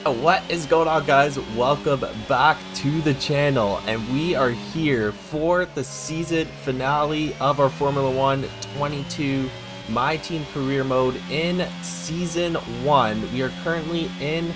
What is going on, guys? Welcome back to the channel, and we are here for the season finale of our Formula 1 22 My Team Career Mode in Season 1. We are currently in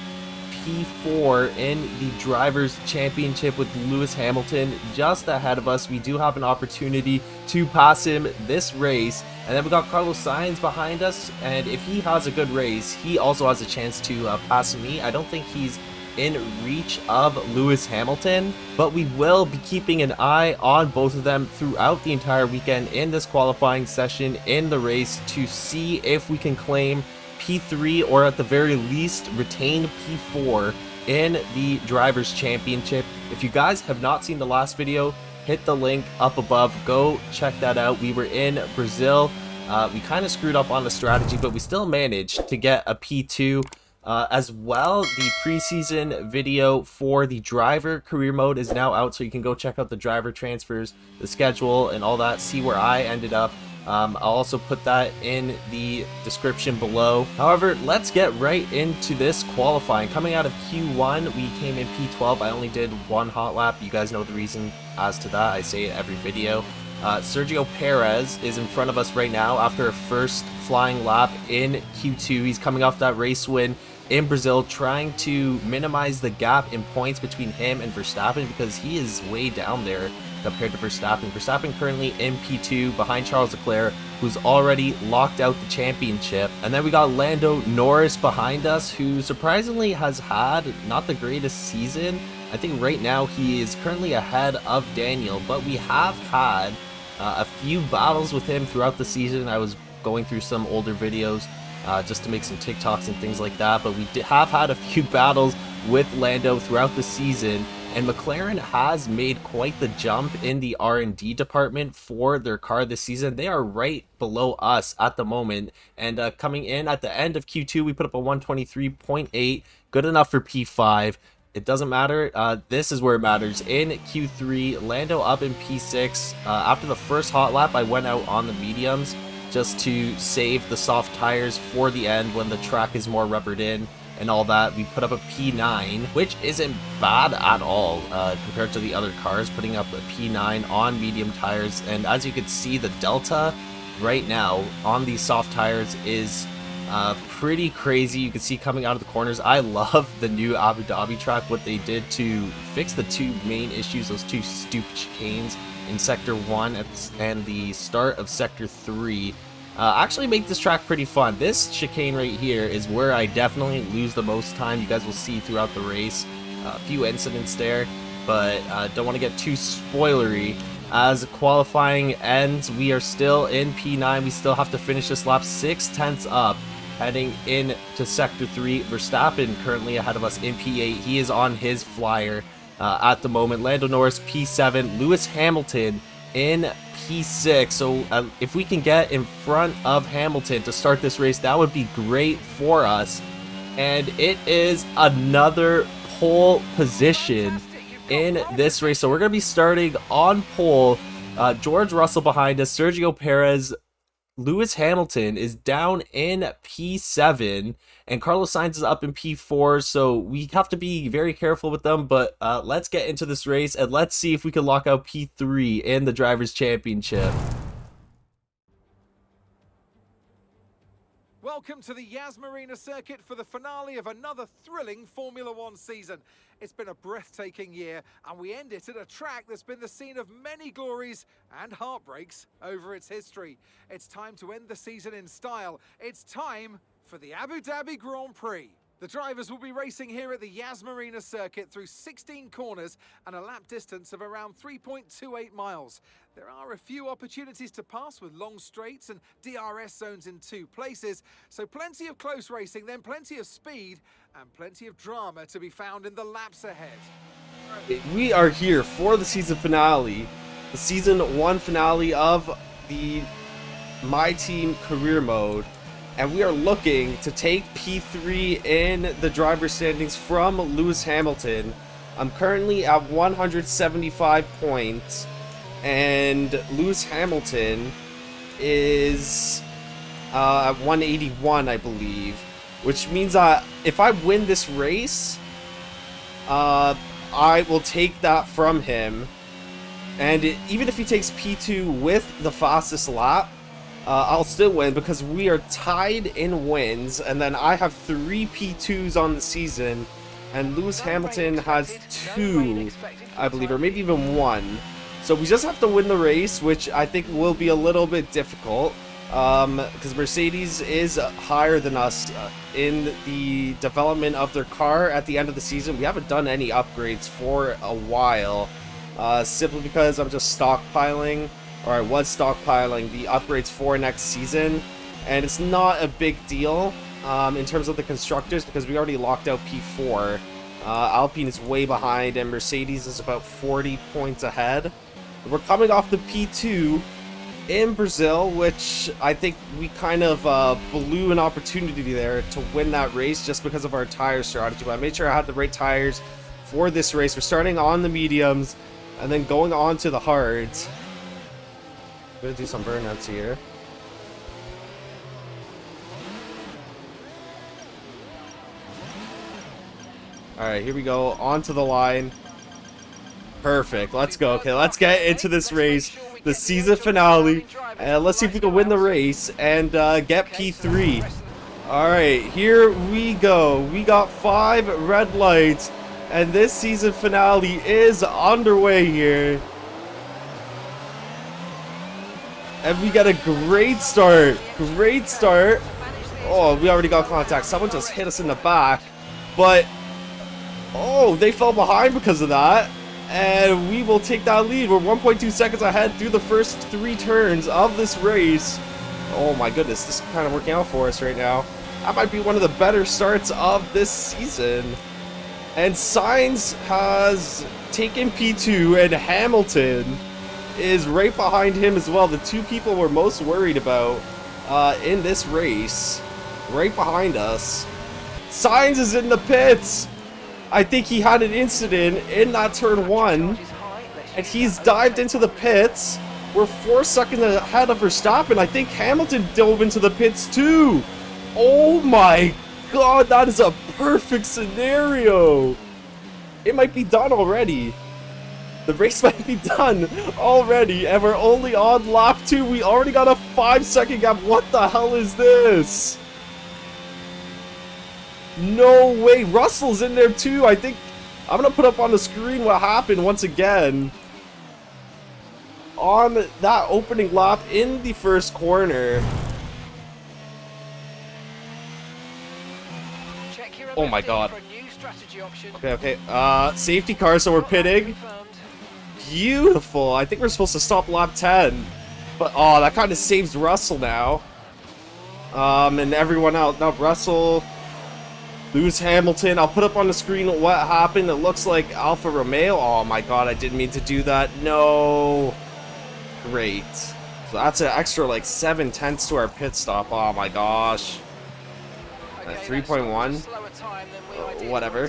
P4 in the Drivers' Championship with Lewis Hamilton just ahead of us. We do have an opportunity to pass him this race, and then we got Carlos Sainz behind us, and if he has a good race, he also has a chance to pass me. I don't think he's in reach of Lewis Hamilton, but we will be keeping an eye on both of them throughout the entire weekend in this qualifying session in the race to see if we can claim P3 or at the very least retain P4 in the Drivers' Championship. If you guys have not seen the last video, hit the link up above, go check that out. We were in Brazil. We kind of screwed up on the strategy, but we still managed to get a P2. As well, the preseason video for the driver career mode is now out, so you can go check out the driver transfers, the schedule, and all that, see where I ended up. I'll also put that in the description below. However, let's get right into this qualifying. Coming out of Q1, we came in P12. I only did one hot lap. You guys know the reason as to that. I say it every video. Sergio Perez is in front of us right now after a first flying lap in Q2. He's coming off that race win in Brazil, trying to minimize the gap in points between him and Verstappen because he is way down there compared to Verstappen. Verstappen currently in P2 behind Charles Leclerc, who's already locked out the championship. And then we got Lando Norris behind us, who surprisingly has had not the greatest season. I think right now he is currently ahead of Daniel, but we have had a few battles with him throughout the season. I was going through some older videos just to make some TikToks and things like that, but we have had a few battles with Lando throughout the season, and McLaren has made quite the jump in the R&D department for their car this season. They are right below us at the moment, and coming in at the end of Q2, we put up a 123.8, good enough for P5. It doesn't matter. This is where it matters. In Q3, Lando up in P6. After the first hot lap, I went out on the mediums just to save the soft tires for the end when the track is more rubbered in and all that. We put up a P9, which isn't bad at all compared to the other cars, putting up a P9 on medium tires. And as you can see, the delta right now on these soft tires is pretty crazy. You can see coming out of the corners. I love the new Abu Dhabi track, what they did to fix the two main issues, those two stupid chicanes in Sector 1 and the start of Sector 3. Actually make this track pretty fun. This chicane right here is where I definitely lose the most time. You guys will see throughout the race a few incidents there, but don't want to get too spoilery. As qualifying ends, we are still in P9. We still have to finish this lap 6/10 up, heading into Sector 3. Verstappen currently ahead of us in P8. He is on his flyer at the moment. Lando Norris P7, Lewis Hamilton in P6. So if we can get in front of Hamilton to start this race, that would be great for us. And it is another pole position in this race. So we're going to be starting on pole. George Russell behind us, Sergio Perez. Lewis Hamilton is down in P7, and Carlos Sainz is up in P4, so we have to be very careful with them. But let's get into this race, and let's see if we can lock out P3 in the Drivers' Championship. Welcome to the Yas Marina circuit for the finale of another thrilling Formula One season. It's been a breathtaking year, and we end it at a track that's been the scene of many glories and heartbreaks over its history. It's time to end the season in style. It's time for the Abu Dhabi Grand Prix. The drivers will be racing here at the Yas Marina circuit through 16 corners and a lap distance of around 3.28 miles. There are a few opportunities to pass with long straights and DRS zones in two places, so plenty of close racing, then plenty of speed and plenty of drama to be found in the laps ahead. We are here for the season finale, the Season 1 finale of the My Team Career Mode. And we are looking to take P3 in the driver's standings from Lewis Hamilton. I'm currently at 175 points, and Lewis Hamilton is at 181, I believe. which means that if I win this race, I will take that from him. And even if he takes P2 with the fastest lap, I'll still win because we are tied in wins, and then I have 3 P2s on the season, and Lewis Hamilton has 2, I believe, or maybe even 1. So we just have to win the race, which I think will be a little bit difficult, because Mercedes is higher than us in the development of their car at the end of the season. We haven't done any upgrades for a while, simply because I'm just stockpiling, or I was stockpiling the upgrades for next season, and it's not a big deal in terms of the constructors because we already locked out P4. Alpine is way behind, and Mercedes is about 40 points ahead. We're coming off the P2 in Brazil, which I think we kind of blew an opportunity there to win that race just because of our tire strategy. But I made sure I had the right tires for this race. We're starting on the mediums and then going on to the hards. I'm gonna do some burnouts here. Alright, here we go. Onto the line. Perfect. Let's go. Okay, let's get into this race. The season finale. And let's see if we can win the race and get P3. Alright, here we go. We got 5 red lights. And this season finale is underway here. And we got a great start. Great start. Oh, we already got contact. Someone just hit us in the back. But, oh, they fell behind because of that. And we will take that lead. We're 1.2 seconds ahead through the first 3 turns of this race. Oh my goodness, this is kind of working out for us right now. That might be one of the better starts of this season. And Sainz has taken P2, and Hamilton is right behind him as well. The 2 people we're most worried about in this race, right behind us. Sainz is in the pits. I think he had an incident in that turn 1, and he's dived into the pits. We're 4 seconds ahead of Verstappen. I think Hamilton dove into the pits too. Oh my god, that is a perfect scenario. It might be done already. The race might be done already, and we're only on lap 2. We already got a 5-second gap. What the hell is this? No way. Russell's in there too. I think I'm going to put up on the screen what happened once again. On that opening lap in the first corner. Oh my god. Okay. Safety car, so we're pitting. Beautiful. I think we're supposed to stop lap 10. But, oh, that kind of saves Russell now. And everyone else. Now, Russell... Lewis Hamilton. I'll put up on the screen what happened. It looks like Alfa Romeo. Oh my god, I didn't mean to do that. No. Great. So that's an extra like 7/10 to our pit stop. Oh my gosh. 3.1. Whatever.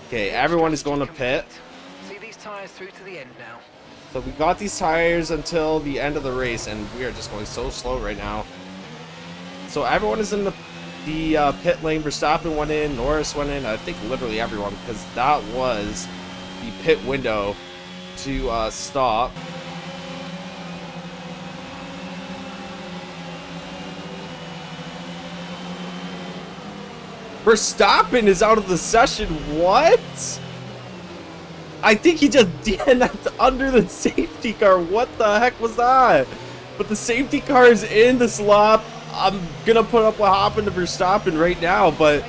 Okay, everyone is going to pit. So we got these tires until the end of the race, and we are just going so slow right now. So everyone is in the pit lane. Verstappen went in, Norris went in, I think literally everyone, because that was the pit window to stop. Verstappen is out of the session. What? I think he just DNF'd under the safety car. What the heck was that? But the safety car is in this lap. I'm gonna put up what happened to Verstappen right now, but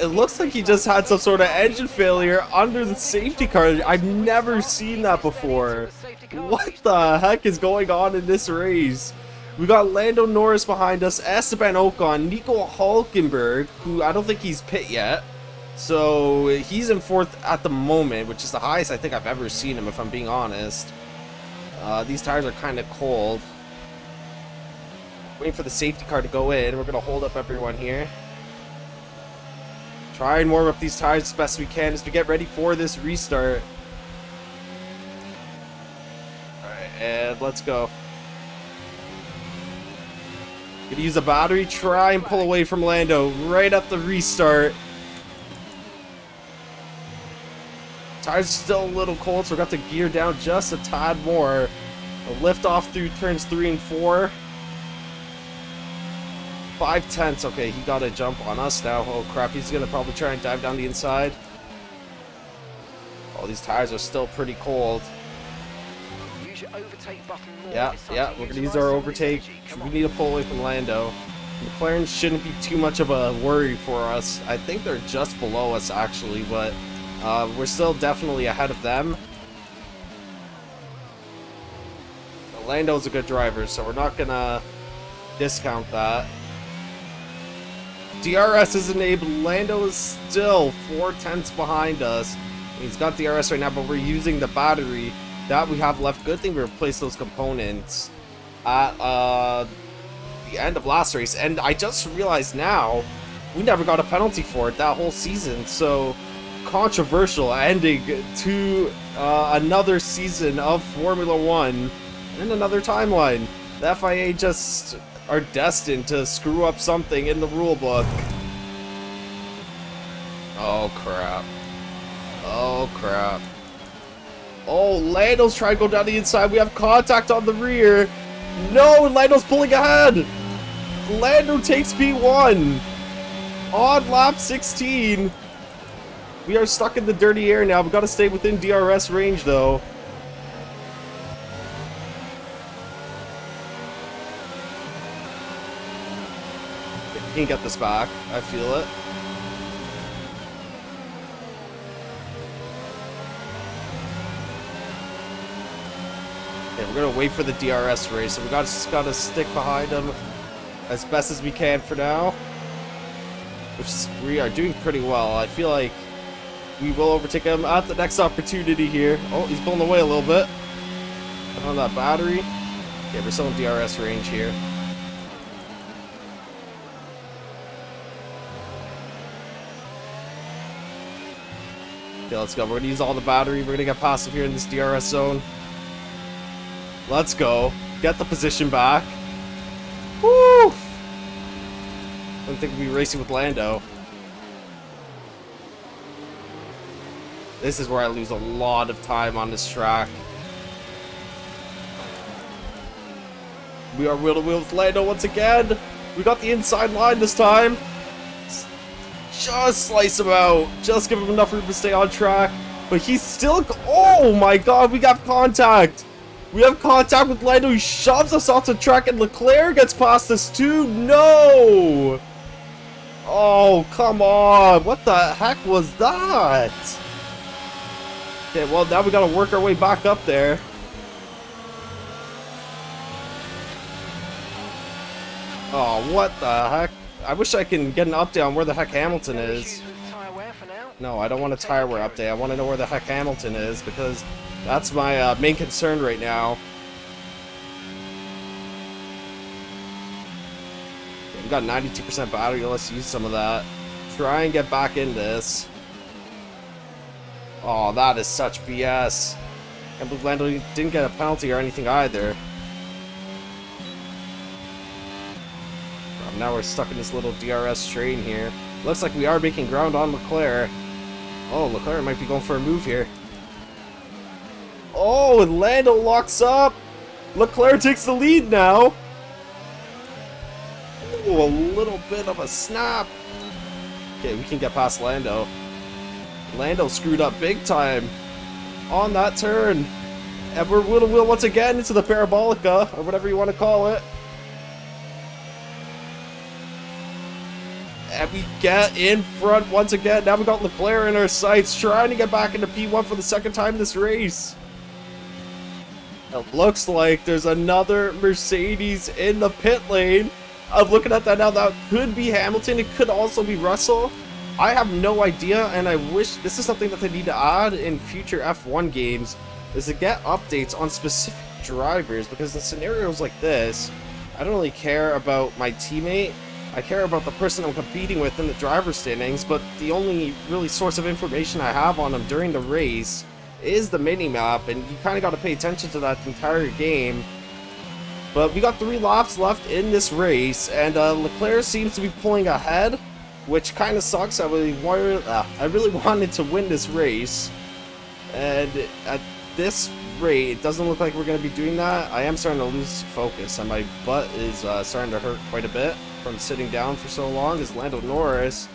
it looks like he just had some sort of engine failure under the safety car. I've never seen that before. What the heck is going on in this race? We got Lando Norris behind us, Esteban Ocon, Nico Hulkenberg, who I don't think he's pit yet. So he's in 4th at the moment, which is the highest I think I've ever seen him, if I'm being honest. These tires are kind of cold. Waiting for the safety car to go in. We're going to hold up everyone here. Try and warm up these tires as best we can as we get ready for this restart. Alright, and let's go. Gonna use a battery, try and pull away from Lando right at the restart. Tires still a little cold, so we're gonna have to gear down just a tad more. A lift off through turns 3 and 4. 5/10. Okay, he got a jump on us now. Oh crap, he's gonna probably try and dive down the inside. Oh, these tires are still pretty cold. Use your overtake button more. Yeah, we're gonna use our overtake. We need to pull away from Lando. McLaren shouldn't be too much of a worry for us. I think they're just below us actually, but we're still definitely ahead of them. But Lando's a good driver, so we're not gonna discount that. DRS is enabled. Lando is still 4/10 behind us. He's got DRS right now, but we're using the battery that we have left. Good thing we replaced those components at the end of last race. And I just realized now, we never got a penalty for it that whole season. So, controversial ending to another season of Formula 1 and another timeline. The FIA just are destined to screw up something in the rule book. Oh crap. Oh crap. Oh, Lando's trying to go down the inside. We have contact on the rear. No, Lando's pulling ahead. Lando takes P1 on lap 16. We are stuck in the dirty air now. We've got to stay within DRS range though. We can get this back. I feel it. Okay, we're gonna wait for the DRS race, so we just gotta stick behind them as best as we can for now. We are doing pretty well. I feel like we will overtake him at the next opportunity here. Oh, he's pulling away a little bit. On that battery. Okay, we're still in DRS range here. Okay, let's go. We're gonna use all the battery. We're gonna get past him here in this DRS zone. Let's go. Get the position back. Woo! I don't think we'll be racing with Lando. This is where I lose a lot of time on this track. We are wheel to wheel with Lando once again. We got the inside line this time. Just slice him out. Just give him enough room to stay on track. But he's still... Oh my god, we got contact. We have contact with Lando. He shoves us off the track and Leclerc gets past us too. No! Oh, come on. What the heck was that? Okay, well, now we gotta work our way back up there. Oh, what the heck? I wish I can get an update on where the heck Hamilton is. No, I don't want a tire wear update. I want to know where the heck Hamilton is, because that's my main concern right now. We've got 92% battery. Let's use some of that. Try and get back in this. Oh, that is such BS. And Lando didn't get a penalty or anything either. Now we're stuck in this little DRS train here. Looks like we are making ground on Leclerc. Oh, Leclerc might be going for a move here. Oh, and Lando locks up. Leclerc takes the lead now. Oh, a little bit of a snap. Okay, we can get past Lando. Lando screwed up big time on that turn. And we're wheel once again into the Parabolica, or whatever you want to call it. And we get in front once again. Now we got Leclerc in our sights, trying to get back into P1 for the second time this race. It looks like there's another Mercedes in the pit lane. I'm looking at that now. That could be Hamilton. It could also be Russell. I have no idea, and I wish this is something that they need to add in future F1 games, is to get updates on specific drivers, because in scenarios like this, I don't really care about my teammate. I care about the person I'm competing with in the driver's standings, but the only really source of information I have on them during the race is the mini-map, and you kind of got to pay attention to that entire game But we got 3 laps left in this race, and Leclerc seems to be pulling ahead, which kind of sucks. I really wanted to win this race, and at this rate, it doesn't look like we're going to be doing that. I am starting to lose focus, and my butt is starting to hurt quite a bit from sitting down for so long, as Lando Norris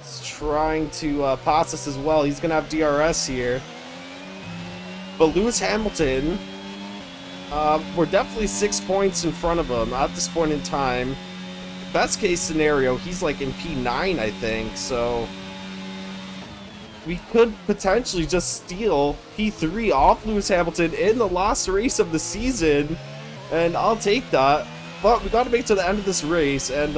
is trying to pass us as well. He's going to have DRS here. But Lewis Hamilton, we're definitely 6 points in front of him at this point in time. Best case scenario, he's like in P9, I think, so we could potentially just steal P3 off Lewis Hamilton in the last race of the season, and I'll take that. But we got to make it to the end of this race, and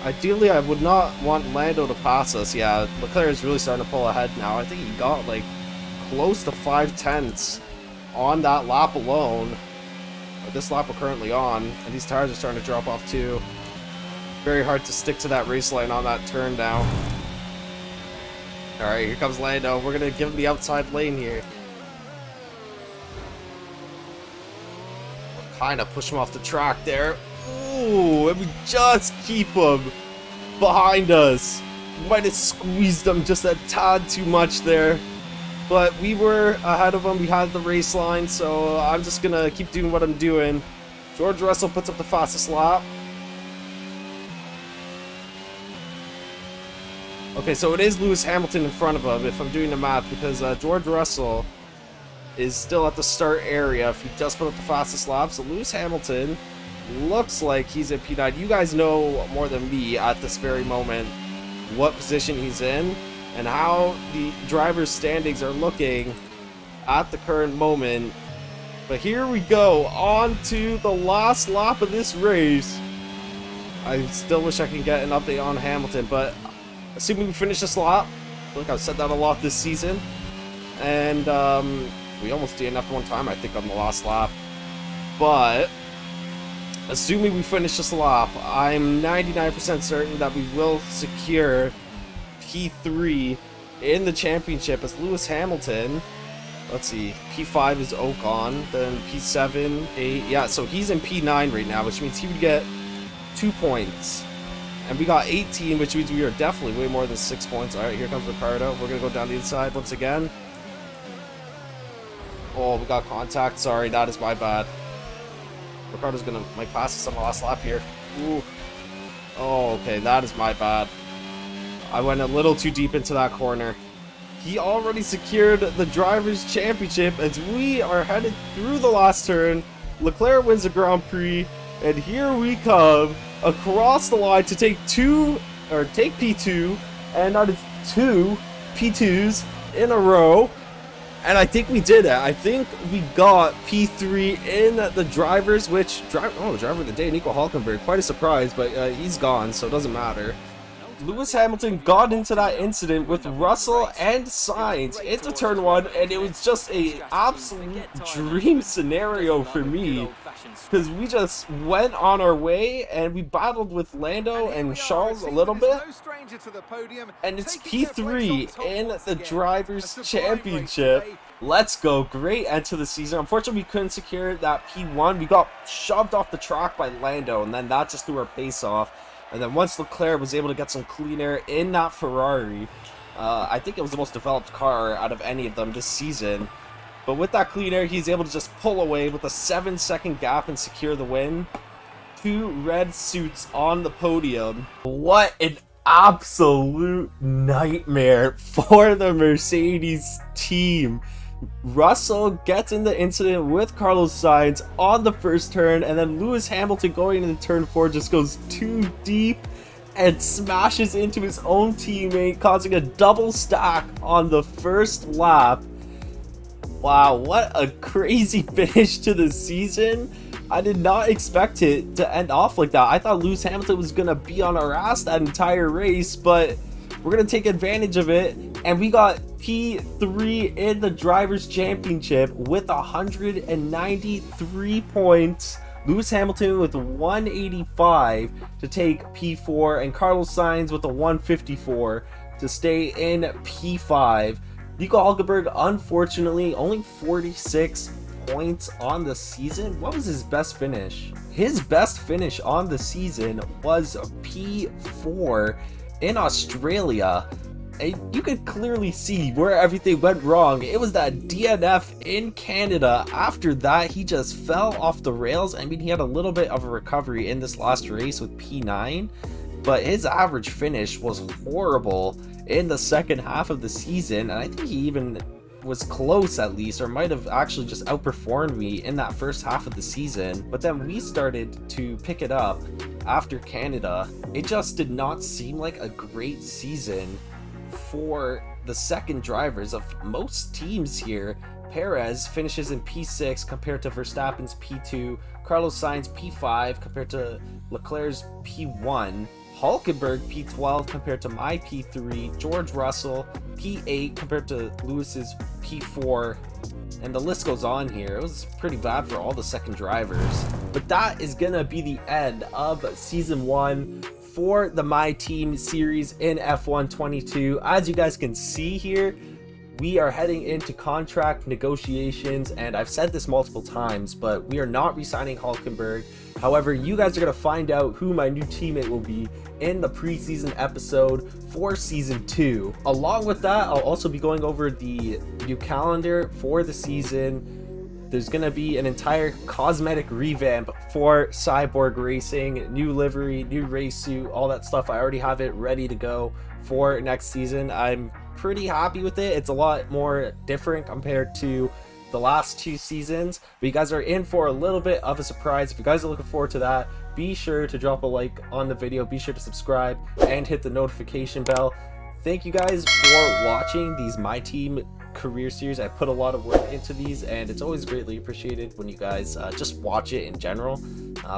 ideally I would not want Lando to pass us. Yeah, Leclerc is really starting to pull ahead now. I think he got like close to 5/10 on that lap alone, or this lap we're currently on, and these tires are starting to drop off too. Very hard to stick to that race line on that turn now. Alright, here comes Lando. We're going to give him the outside lane here. We'll kind of push him off the track there. Ooh, and we just keep him behind us. Might have squeezed him just a tad too much there. But we were ahead of him. We had the race line, so I'm just going to keep doing what I'm doing. George Russell puts up the fastest lap. Okay, so it is Lewis Hamilton in front of him, if I'm doing the math, because George Russell is still at the start area if he just put up the fastest lap. So Lewis Hamilton looks like he's in P9. You guys know more than me at this very moment what position he's in and how the driver's standings are looking at the current moment. But here we go, on to the last lap of this race. I still wish I could get an update on Hamilton, but assuming we finish this lap, I feel like I've said that a lot this season, and we almost DNF'd one time, I think, on the last lap. But assuming we finish this lap, I'm 99% certain that we will secure P3 in the championship as Lewis Hamilton. Let's see, P5 is Ocon, then P7, 8, yeah, so he's in P9 right now, which means he would get 2 points. And we got 18, which means we are definitely way more than 6 points. Alright, here comes Ricardo. We're going to go down the inside once again. Oh, we got contact. Sorry, that is my bad. Ricardo's going to might pass us on the last lap here. Ooh. Oh, okay, that is my bad. I went a little too deep into that corner. He already secured the Drivers' Championship as we are headed through the last turn. Leclerc wins the Grand Prix, and here we come across the line to take P2, and that is 2 P2s in a row. And I think we did it. I think we got P3 in the drivers, the driver of the day, Nico Hülkenberg. Quite a surprise, but he's gone, so it doesn't matter. Lewis Hamilton got into that incident with Russell and Sainz into turn 1, and it was just a absolute dream scenario for me, because we just went on our way and we battled with Lando and Charles a little bit, and it's P3 in the Drivers' Championship. Let's go. Great end to the season. Unfortunately, we couldn't secure that P1. We got shoved off the track by Lando, and then that just threw our pace off. And then once Leclerc was able to get some clean air in that Ferrari, I think it was the most developed car out of any of them this season. But with that clean air, he's able to just pull away with a 7-second gap and secure the win. 2 red suits on the podium. What an absolute nightmare for the Mercedes team. Russell gets in the incident with Carlos Sainz on the first turn, and then Lewis Hamilton going into turn 4 just goes too deep and smashes into his own teammate, causing a double stack on the first lap. Wow, what a crazy finish to the season. I did not expect it to end off like that. I thought Lewis Hamilton was going to be on our ass that entire race, but we're going to take advantage of it, and we got P3 in the Drivers' Championship with 193 points. Lewis Hamilton with 185 to take P4, and Carlos Sainz with a 154 to stay in P5. Nico Hülkenberg, unfortunately, only 46 points on the season. What was his best finish? His best finish on the season was P4 in Australia. And you could clearly see where everything went wrong. It was that DNF in Canada. After that, he just fell off the rails. I mean, he had a little bit of a recovery in this last race with P9, but his average finish was horrible in the second half of the season. And I think he even was close at least, or might have actually just outperformed me in that first half of the season. But then we started to pick it up after Canada. It just did not seem like a great season for the second drivers of most teams here. Perez finishes in P6 compared to Verstappen's P2, Carlos Sainz P5 compared to Leclerc's P1, Hulkenberg P12 compared to my P3, George Russell P8 compared to Lewis's P4, and the list goes on here. It was pretty bad for all the second drivers. But that is gonna be the end of season 1 for the My Team series in F1 22. As you guys can see here, we are heading into contract negotiations, and I've said this multiple times, but we are not re-signing Hulkenberg. However, you guys are going to find out who my new teammate will be in the preseason episode for season 2. Along with that, I'll also be going over the new calendar for the season. There's going to be an entire cosmetic revamp for cyBorg Racing, new livery, new race suit, all that stuff. I already have it ready to go for next season. I'm pretty happy with it. It's a lot more different compared to the last 2 seasons, but you guys are in for a little bit of a surprise. If you guys are looking forward to that, be sure to drop a like on the video, be sure to subscribe and hit the notification bell. Thank you guys for watching these My Team career series. I put a lot of work into these, and it's always greatly appreciated when you guys just watch it in general.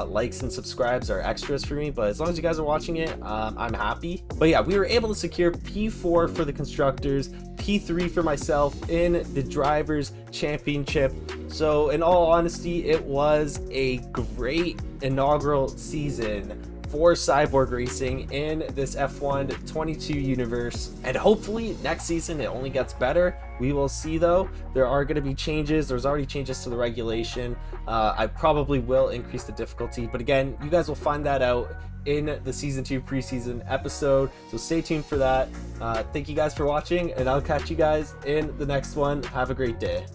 Likes and subscribes are extras for me, but as long as you guys are watching it, I'm happy. But yeah, we were able to secure P4 for the constructors, P3 for myself in the drivers championship. So in all honesty, it was a great inaugural season for cyBorg Racing in this F1 22 universe, and hopefully next season it only gets better. We will see though. There are going to be changes. There's already changes to the regulation. I probably will increase the difficulty, but again, you guys will find that out in the season 2 preseason episode, so stay tuned for that. Thank you guys for watching, and I'll catch you guys in the next one. Have a great day.